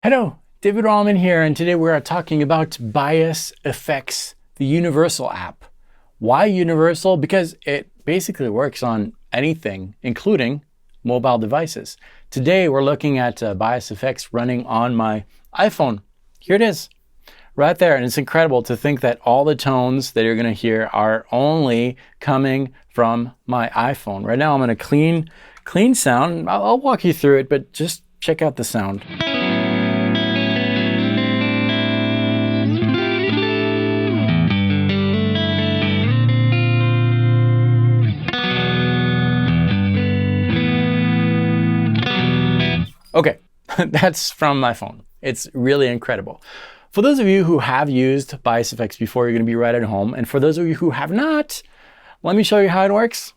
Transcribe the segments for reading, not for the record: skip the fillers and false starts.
Hello, David Rallman here, and today we're talking about Bias Effects, the Universal app. Why universal? Because it basically works on anything, including mobile devices. Today we're looking at Bias Effects running on my iPhone. Here it is, right there, and it's incredible to think that all the tones that you're going to hear are only coming from my iPhone. Right now I'm in a clean sound. I'll walk you through it, but just check out the sound. Okay, that's from my phone. It's really incredible. For those of you who have used Bias Effects before, you're going to be right at home. And for those of you who have not, let me show you how it works.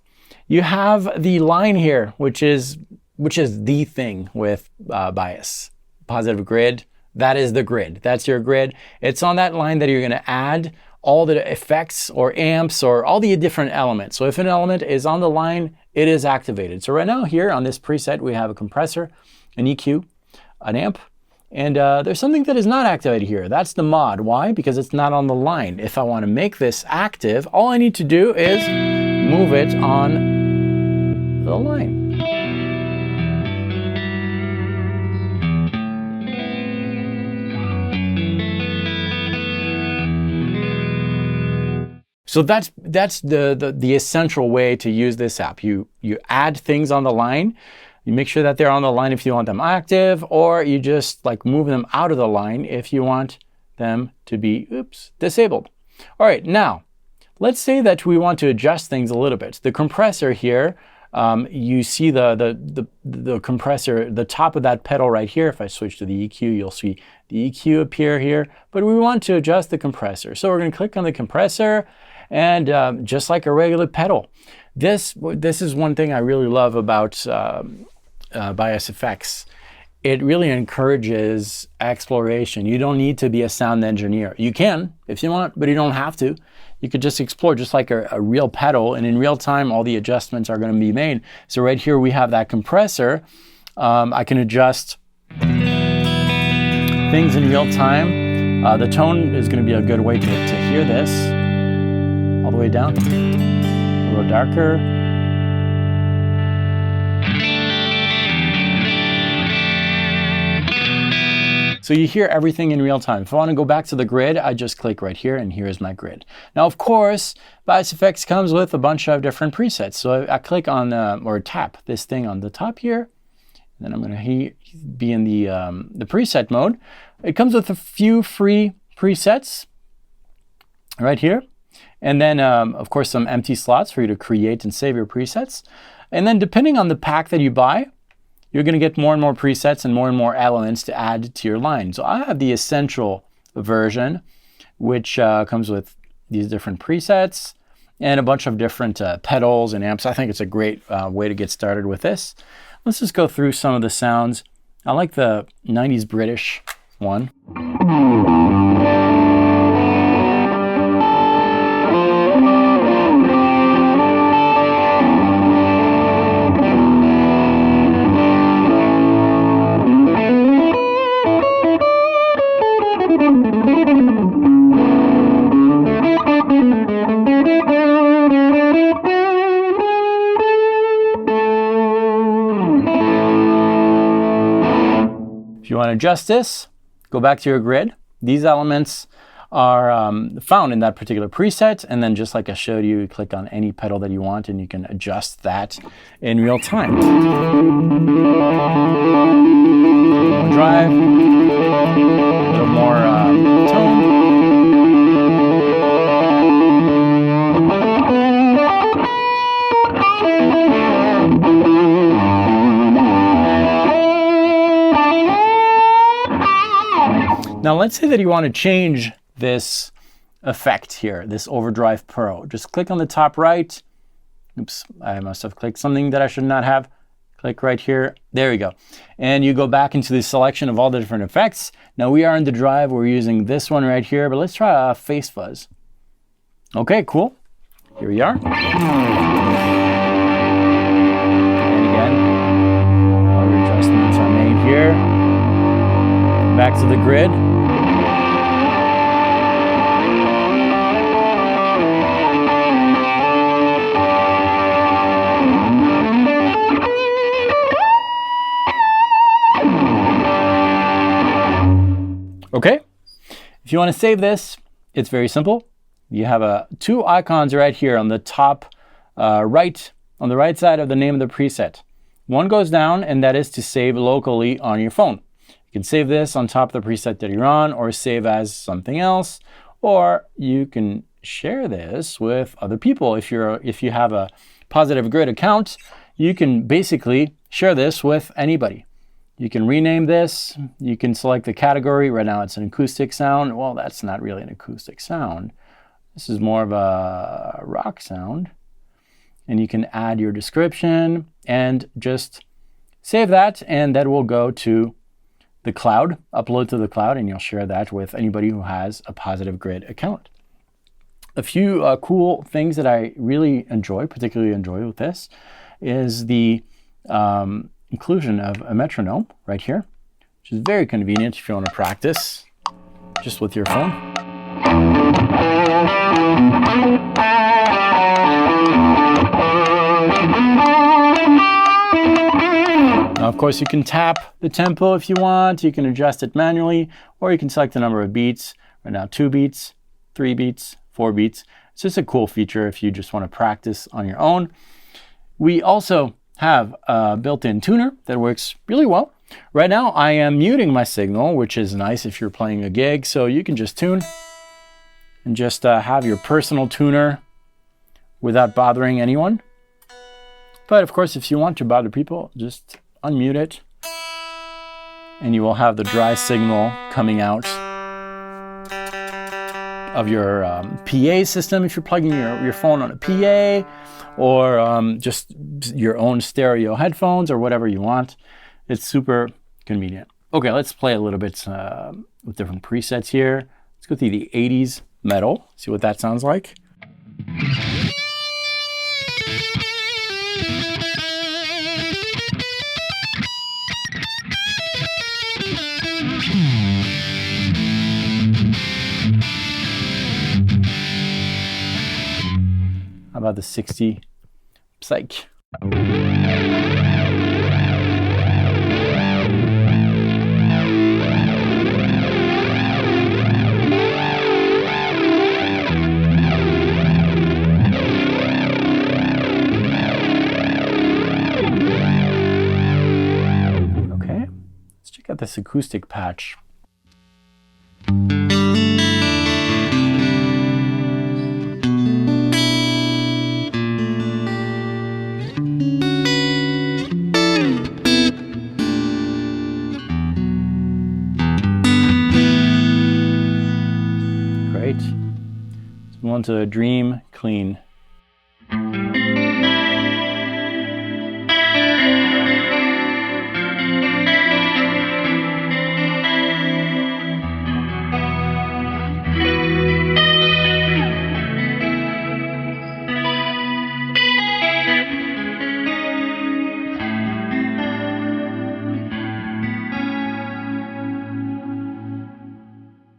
You have the line here, which is the thing with bias. Positive grid, that is the grid. That's your grid. It's on that line that you're going to add all the effects or amps or all the different elements. So if an element is on the line, it is activated. So right now here on this preset, we have a compressor, an EQ, an amp, and there's something that is not activated here. That's the mod. Why? Because it's not on the line. If I want to make this active, all I need to do is move it on the line. So that's the essential way to use this app. You add things on the line. You make sure that they're on the line if you want them active, or you just like move them out of the line if you want them to be, disabled. All right, now, let's say that we want to adjust things a little bit. The compressor here, you see the compressor, the top of that pedal right here. If I switch to the EQ, you'll see the EQ appear here, but we want to adjust the compressor. So we're gonna click on the compressor and just like a regular pedal. This is one thing I really love about Bias Effects. It really encourages exploration. You don't need to be a sound engineer. You can if you want, but you don't have to. You could just explore just like a real pedal, and in real time all the adjustments are going to be made. So right here we have that compressor. I can adjust things in real time. The tone is going to be a good way to hear this. All the way down, a little darker. So you hear everything in real time. If I want to go back to the grid, I just click right here, and here's my grid. Now, of course, Bias Effects comes with a bunch of different presets. So I click on, or tap this thing on the top here, and then I'm going to be in the preset mode. It comes with a few free presets right here. And then, of course, some empty slots for you to create and save your presets. And then depending on the pack that you buy, you're going to get more and more presets and more elements to add to your line. So I have the essential version, which comes with these different presets and a bunch of different pedals and amps. I think it's a great way to get started with this. Let's just go through some of the sounds. I like the 90s British one. If you want to adjust this, go back to your grid. These elements are found in that particular preset, and then just like I showed you, you click on any pedal that you want and you can adjust that in real time. More drive, a little more tone. Now let's say that you want to change this effect here, this overdrive pro. Just click on the top right. Oops, I must have clicked something that I should not have. Click right here. There we go. And you go back into the selection of all the different effects. Now we are in the drive. We're using this one right here, but let's try a face fuzz. Okay, cool. Here we are. And again, all your adjustments are made here. Back to the grid. Okay, if you want to save this, it's very simple. You have two icons right here on the top right, on the right side of the name of the preset. One goes down, and that is to save locally on your phone. You can save this on top of the preset that you're on, or save as something else, or you can share this with other people. If you have a Positive Grid account, you can basically share this with anybody. You can rename this. You can select the category. Right now it's an acoustic sound. Well, that's not really an acoustic sound. This is more of a rock sound. And you can add your description and just save that, and that will go to the cloud, upload to the cloud, and you'll share that with anybody who has a Positive Grid account. A few cool things that I really enjoy, particularly enjoy with this, is the inclusion of a metronome right here, which is very convenient if you want to practice just with your phone. Now, of course, you can tap the tempo if you want. You can adjust it manually, or you can select the number of beats. Right now, 2 beats, 3 beats, 4 beats. It's just a cool feature if you just want to practice on your own. We also have a built-in tuner that works really well. Right now, I am muting my signal, which is nice if you're playing a gig. So you can just tune and just have your personal tuner without bothering anyone. But of course, if you want to bother people, just unmute it, and you will have the dry signal coming out of your PA system if you're plugging your phone on a PA, or just your own stereo headphones or whatever you want. It's super convenient. Okay, let's play a little bit with different presets here. Let's go through the 80s metal, see what that sounds like. How about the 60 psych? Okay, let's check out this acoustic patch. Great. So we want to dream clean.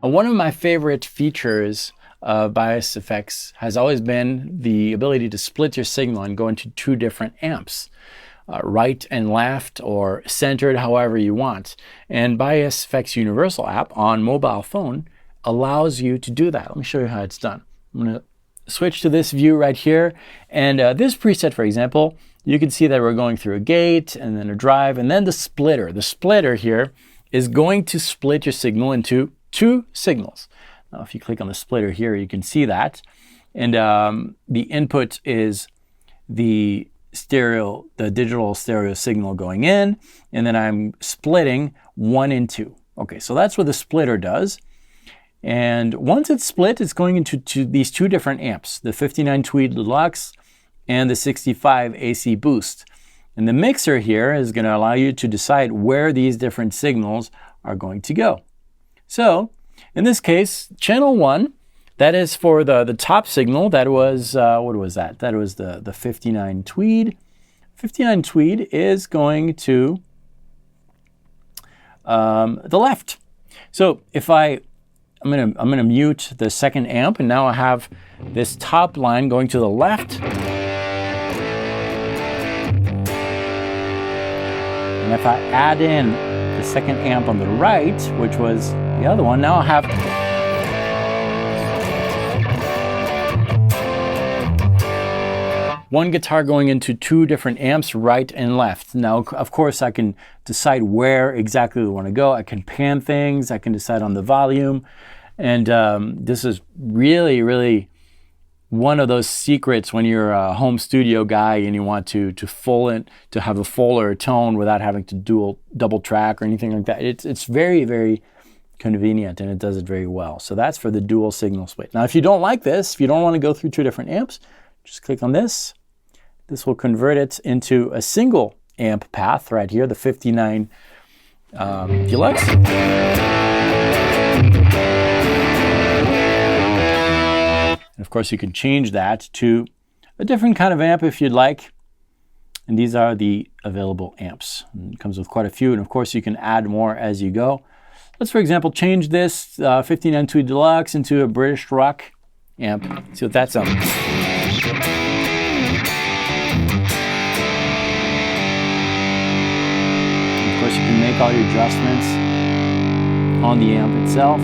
One of my favorite features of bias effects has always been the ability to split your signal and go into 2 different amps, right and left, or centered, however you want. And Bias Effects Universal app on mobile phone allows you to do that. Let me show you how it's done. I'm going to switch to this view right here. And this preset, for example, you can see that we're going through a gate and then a drive and then the splitter. The splitter here is going to split your signal into 2 signals. Now, if you click on the splitter here, you can see that. And the input is the digital stereo signal going in, and then I'm splitting 1 and 2. Okay, so that's what the splitter does. And once it's split, it's going into these 2 different amps, the 59 Tweed Deluxe and the 65 AC Boost. And the mixer here is going to allow you to decide where these different signals are going to go. So in this case, channel 1, that is for the top signal. That was, what was that? That was the 59 Tweed. 59 Tweed is going to the left. So if I'm gonna mute the second amp, and now I have this top line going to the left. And if I add in the second amp on the right, which was the other one, now I have one guitar going into two different amps, right and left. Now, of course, I can decide where exactly we want to go. I can pan things. I can decide on the volume. And this is really, really one of those secrets when you're a home studio guy and you want to have a fuller tone without having to double track or anything like that. It's very, very convenient, and it does it very well. So that's for the dual signal split. Now, if you don't like this, if you don't want to go through two different amps, just click on this. This will convert it into a single amp path right here, the 59 Deluxe. And of course, you can change that to a different kind of amp if you'd like. And these are the available amps. And it comes with quite a few, and of course, you can add more as you go. Let's, for example, change this 59.2 Deluxe into a British rock amp. See what that sounds like. Of course, you can make all your adjustments on the amp itself.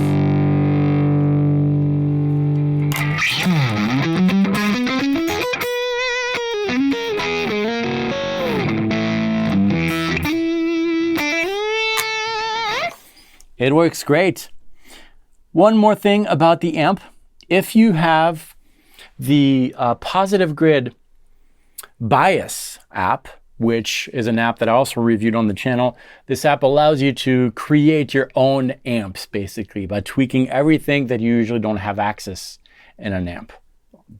It works great. One more thing about the amp. If you have the Positive Grid Bias app, which is an app that I also reviewed on the channel, this app allows you to create your own amps, basically, by tweaking everything that you usually don't have access in an amp.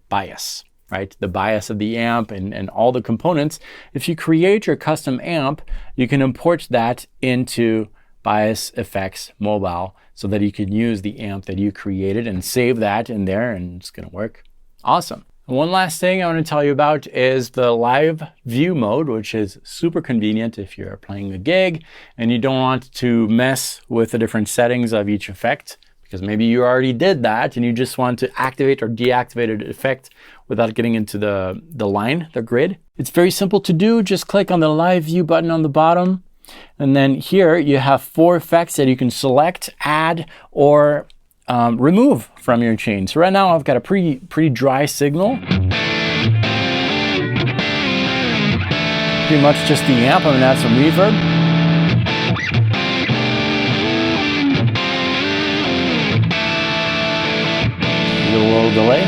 Bias, right? The bias of the amp and all the components. If you create your custom amp, you can import that into Bias Effects Mobile so that you can use the amp that you created and save that in there, and it's going to work awesome. And one last thing I want to tell you about is the live view mode, which is super convenient if you're playing a gig and you don't want to mess with the different settings of each effect, because maybe you already did that and you just want to activate or deactivate an effect without getting into the line, the grid. It's very simple to do. Just click on the live view button on the bottom. And then here you have 4 effects that you can select, add, or remove from your chain. So right now I've got a pretty dry signal. Pretty much just the amp. I'm gonna add some reverb. A little delay.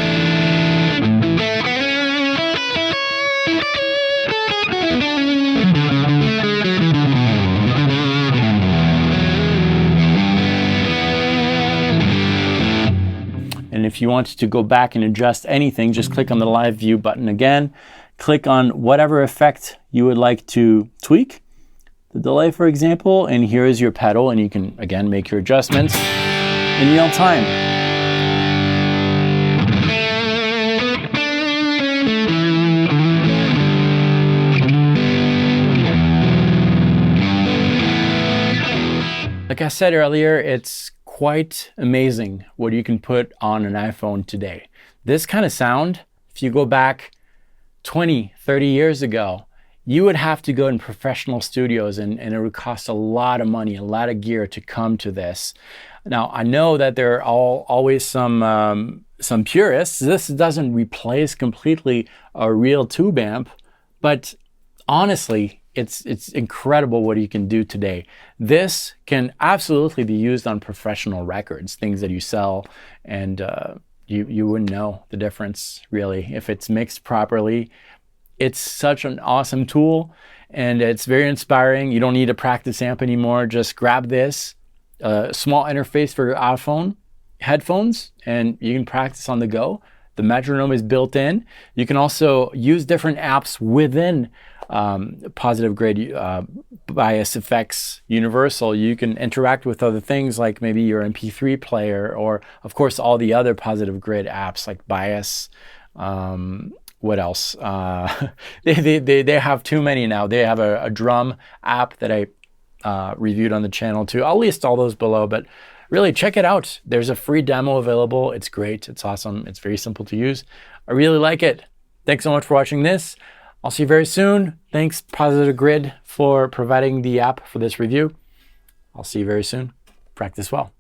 And if you want to go back and adjust anything, just click on the live view button again. Click on whatever effect you would like to tweak. The delay, for example, and here is your pedal, and you can, again, make your adjustments in real time. Like I said earlier, it's quite amazing what you can put on an iPhone today. This kind of sound, if you go back 20, 30 years ago, you would have to go in professional studios and it would cost a lot of money, a lot of gear to come to this. Now, I know that there are always some purists. This doesn't replace completely a real tube amp, but honestly, it's incredible what you can do today. This can absolutely be used on professional records, things that you sell, and you wouldn't know the difference, really, if it's mixed properly. It's such an awesome tool, and it's very inspiring. You don't need a practice amp anymore. Just grab this, small interface for your iPhone, headphones, and you can practice on the go. The metronome is built in. You can also use different apps within Positive Grid Bias Effects Universal. You can interact with other things like maybe your MP3 player, or of course all the other Positive Grid apps like Bias. What else? They have too many now. They have a drum app that I reviewed on the channel too. I'll list all those below, but really check it out. There's a free demo available. It's great. It's awesome. It's very simple to use. I really like it. Thanks so much for watching this. I'll see you very soon. Thanks, Positive Grid, for providing the app for this review. I'll see you very soon. Practice well.